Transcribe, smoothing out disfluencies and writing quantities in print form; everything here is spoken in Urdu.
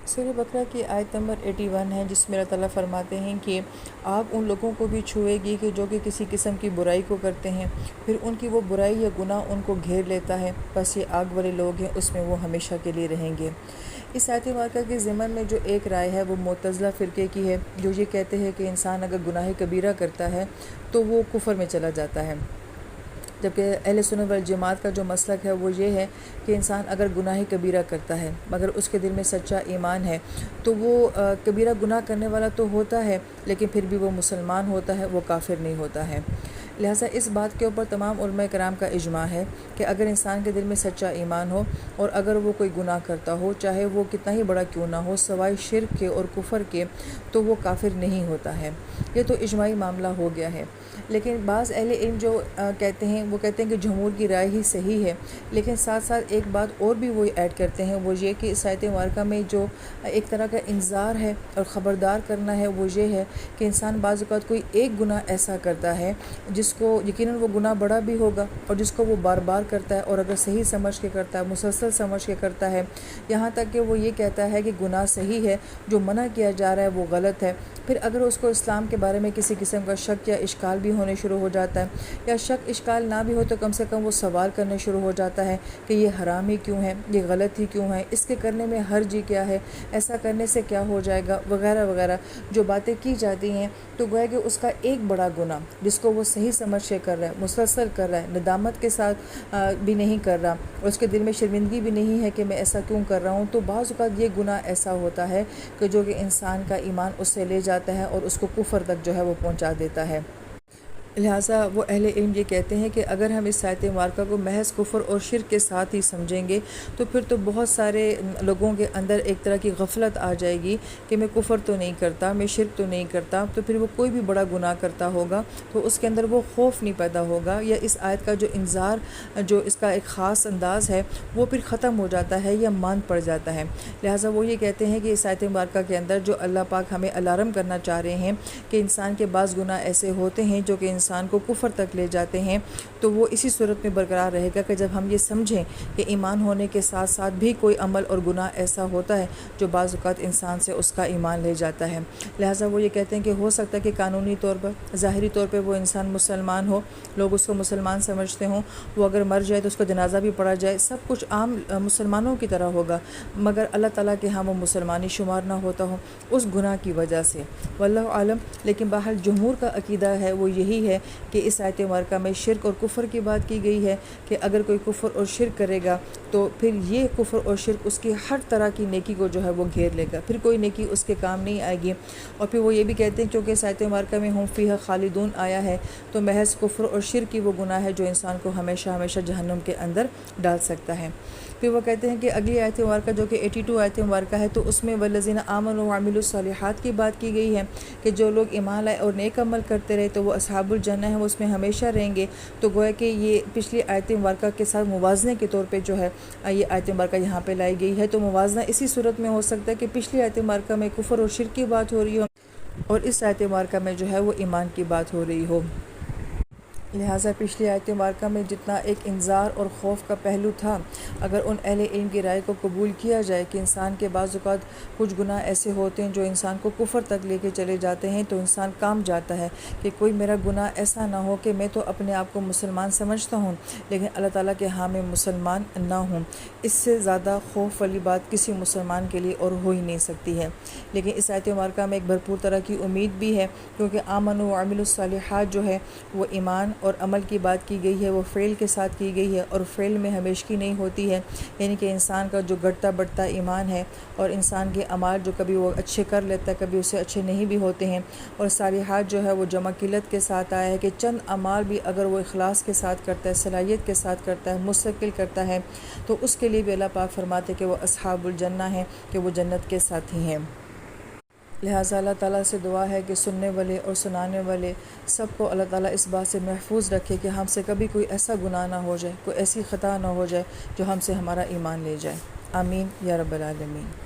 سورہ بقرہ کی آیت نمبر 81 ہے، جس میں اللہ تعالیٰ فرماتے ہیں کہ آگ ان لوگوں کو بھی چھوئے گی کہ جو کہ کسی قسم کی برائی کو کرتے ہیں، پھر ان کی وہ برائی یا گناہ ان کو گھیر لیتا ہے، بس یہ آگ والے لوگ ہیں، اس میں وہ ہمیشہ کے لیے رہیں گے۔ اس آیت مبارکہ کے ضمن میں جو ایک رائے ہے وہ معتزلہ فرقے کی ہے، جو یہ کہتے ہیں کہ انسان اگر گناہ کبیرہ کرتا ہے تو وہ کفر میں چلا جاتا ہے، جبکہ اہل سنت والجماعت کا جو مسلک ہے وہ یہ ہے کہ انسان اگر گناہ کبیرہ کرتا ہے مگر اس کے دل میں سچا ایمان ہے تو وہ کبیرہ گناہ کرنے والا تو ہوتا ہے لیکن پھر بھی وہ مسلمان ہوتا ہے، وہ کافر نہیں ہوتا ہے۔ لہٰذا اس بات کے اوپر تمام علماء کرام کا اجماع ہے کہ اگر انسان کے دل میں سچا ایمان ہو اور اگر وہ کوئی گناہ کرتا ہو، چاہے وہ کتنا ہی بڑا کیوں نہ ہو، سوائے شرک کے اور کفر کے، تو وہ کافر نہیں ہوتا ہے۔ یہ تو اجماعی معاملہ ہو گیا ہے۔ لیکن بعض اہل علم جو کہتے ہیں کہ جمہور کی رائے ہی صحیح ہے، لیکن ساتھ ساتھ ایک بات اور بھی وہ ایڈ کرتے ہیں، وہ یہ کہ اس آیت مبارکہ میں جو ایک طرح کا انذار ہے اور خبردار کرنا ہے وہ یہ ہے کہ انسان بعض اوقات کوئی ایک گناہ ایسا کرتا ہے جس کو یقیناً وہ گناہ بڑا بھی ہوگا اور جس کو وہ بار بار کرتا ہے، اور اگر صحیح سمجھ کے کرتا ہے، مسلسل سمجھ کے کرتا ہے، یہاں تک کہ وہ یہ کہتا ہے کہ گناہ صحیح ہے، جو منع کیا جا رہا ہے وہ غلط ہے، پھر اگر اس کو اسلام کے بارے میں کسی قسم کا شک یا اشکال بھی ہونے شروع ہو جاتا ہے، یا شک اشکال نہ بھی ہو تو کم سے کم وہ سوال کرنے شروع ہو جاتا ہے کہ یہ حرام ہی کیوں ہے، یہ غلط ہی کیوں ہے، اس کے کرنے میں حرج ہی کیا ہے، ایسا کرنے سے کیا ہو جائے گا، وغیرہ وغیرہ جو باتیں کی جاتی ہیں، تو گویا کہ اس کا ایک بڑا گناہ جس کو وہ صحیح سمجھ کے کر رہا ہے، مسلسل کر رہا ہے، ندامت کے ساتھ بھی نہیں کر رہا، اور اس کے دل میں شرمندگی بھی نہیں ہے کہ میں ایسا کیوں کر رہا ہوں، تو بعض اوقات یہ گناہ ایسا ہوتا ہے کہ جو کہ انسان کا ایمان اس سے لے جاتا ہے اور اس کو کفر تک جو ہے وہ پہنچا دیتا ہے۔ لہٰذا وہ اہل علم یہ کہتے ہیں کہ اگر ہم اس آیت مبارکہ کو محض کفر اور شرک کے ساتھ ہی سمجھیں گے تو پھر تو بہت سارے لوگوں کے اندر ایک طرح کی غفلت آ جائے گی کہ میں کفر تو نہیں کرتا، میں شرک تو نہیں کرتا، تو پھر وہ کوئی بھی بڑا گناہ کرتا ہوگا تو اس کے اندر وہ خوف نہیں پیدا ہوگا، یا اس آیت کا جو انذار جو اس کا ایک خاص انداز ہے وہ پھر ختم ہو جاتا ہے یا ماند پڑ جاتا ہے۔ لہٰذا وہ یہ کہتے ہیں کہ اس آیت مبارکہ کے اندر جو اللہ پاک ہمیں الارم کرنا چاہ رہے ہیں کہ انسان کے بعض گناہ ایسے ہوتے ہیں جو کہ انسان کو کفر تک لے جاتے ہیں، تو وہ اسی صورت میں برقرار رہے گا کہ جب ہم یہ سمجھیں کہ ایمان ہونے کے ساتھ ساتھ بھی کوئی عمل اور گناہ ایسا ہوتا ہے جو بعض اوقات انسان سے اس کا ایمان لے جاتا ہے۔ لہٰذا وہ یہ کہتے ہیں کہ ہو سکتا ہے کہ قانونی طور پر، ظاہری طور پہ وہ انسان مسلمان ہو، لوگ اس کو مسلمان سمجھتے ہوں، وہ اگر مر جائے تو اس کا جنازہ بھی پڑھا جائے، سب کچھ عام مسلمانوں کی طرح ہوگا، مگر اللہ تعالیٰ کے ہاں وہ مسلمانی شمار نہ ہوتا ہو اس گناہ کی وجہ سے، واللہ عالم۔ لیکن بہرحال جمہور کا عقیدہ ہے وہ یہی ہے کہ اس آیت مبارکہ میں شرک اور کفر کی بات کی گئی ہے کہ اگر کوئی کفر اور شرک کرے گا تو پھر یہ کفر اور شرک اس کی ہر طرح کی نیکی کو جو ہے وہ گھیر لے گا، پھر کوئی نیکی اس کے کام نہیں آئے گی۔ اور پھر وہ یہ بھی کہتے ہیں چونکہ اس آیت مبارکہ میں ہم فیہا خالدون آیا ہے تو محض کفر اور شرک کی وہ گناہ ہے جو انسان کو ہمیشہ ہمیشہ جہنم کے اندر ڈال سکتا ہے۔ پھر وہ کہتے ہیں کہ اگلی آیت مبارکہ جو کہ 82 آیت مبارکہ ہے، تو اس میں والذین آمنوا وعملوا الصالحات کی بات کی گئی ہے کہ جو لوگ ایمان لائے اور نیک عمل کرتے رہے تو وہ اصحاب الجنہ ہیں، وہ اس میں ہمیشہ رہیں گے۔ تو گویا کہ یہ پچھلی آیت مبارکہ کے ساتھ موازنے کے طور پہ جو ہے یہ آیت مبارکہ یہاں پہ لائی گئی ہے، تو موازنہ اسی صورت میں ہو سکتا ہے کہ پچھلی آیت مبارکہ میں کفر اور شرک کی بات ہو رہی ہو اور اس آیت مبارکہ میں جو ہے وہ ایمان کی بات ہو رہی ہو۔ لہٰذا پچھلی آیت مبارکہ میں جتنا ایک انذار اور خوف کا پہلو تھا، اگر ان اہل علم کی رائے کو قبول کیا جائے کہ انسان کے بعض اوقات کچھ گناہ ایسے ہوتے ہیں جو انسان کو کفر تک لے کے چلے جاتے ہیں، تو انسان کام جاتا ہے کہ کوئی میرا گناہ ایسا نہ ہو کہ میں تو اپنے آپ کو مسلمان سمجھتا ہوں لیکن اللہ تعالیٰ کے ہاں میں مسلمان نہ ہوں۔ اس سے زیادہ خوف والی بات کسی مسلمان کے لیے اور ہو ہی نہیں سکتی ہے۔ لیکن اس آیت مبارکہ میں ایک بھرپور طرح کی امید بھی ہے، کیونکہ آمنوا وعملوا الصالحات جو ہے وہ ایمان اور عمل کی بات کی گئی ہے، وہ فعل کے ساتھ کی گئی ہے، اور فعل میں ہمیشگی نہیں ہوتی ہے، یعنی کہ انسان کا جو گھٹتا بڑھتا ایمان ہے اور انسان کے اعمال جو کبھی وہ اچھے کر لیتا ہے کبھی اسے اچھے نہیں بھی ہوتے ہیں، اور صالحات جو ہے وہ جمع قلت کے ساتھ آیا ہے کہ چند اعمال بھی اگر وہ اخلاص کے ساتھ کرتا ہے، صلاحیت کے ساتھ کرتا ہے، مستقل کرتا ہے، تو اس کے لیے بھی اللہ پاک فرماتے کہ وہ اصحاب الجنہ ہیں، کہ وہ جنت کے ساتھی ہیں۔ لہٰذا اللہ تعالیٰ سے دعا ہے کہ سننے والے اور سنانے والے سب کو اللہ تعالیٰ اس بات سے محفوظ رکھے کہ ہم سے کبھی کوئی ایسا گناہ نہ ہو جائے، کوئی ایسی خطا نہ ہو جائے جو ہم سے ہمارا ایمان لے جائے۔ آمین یا رب العالمین۔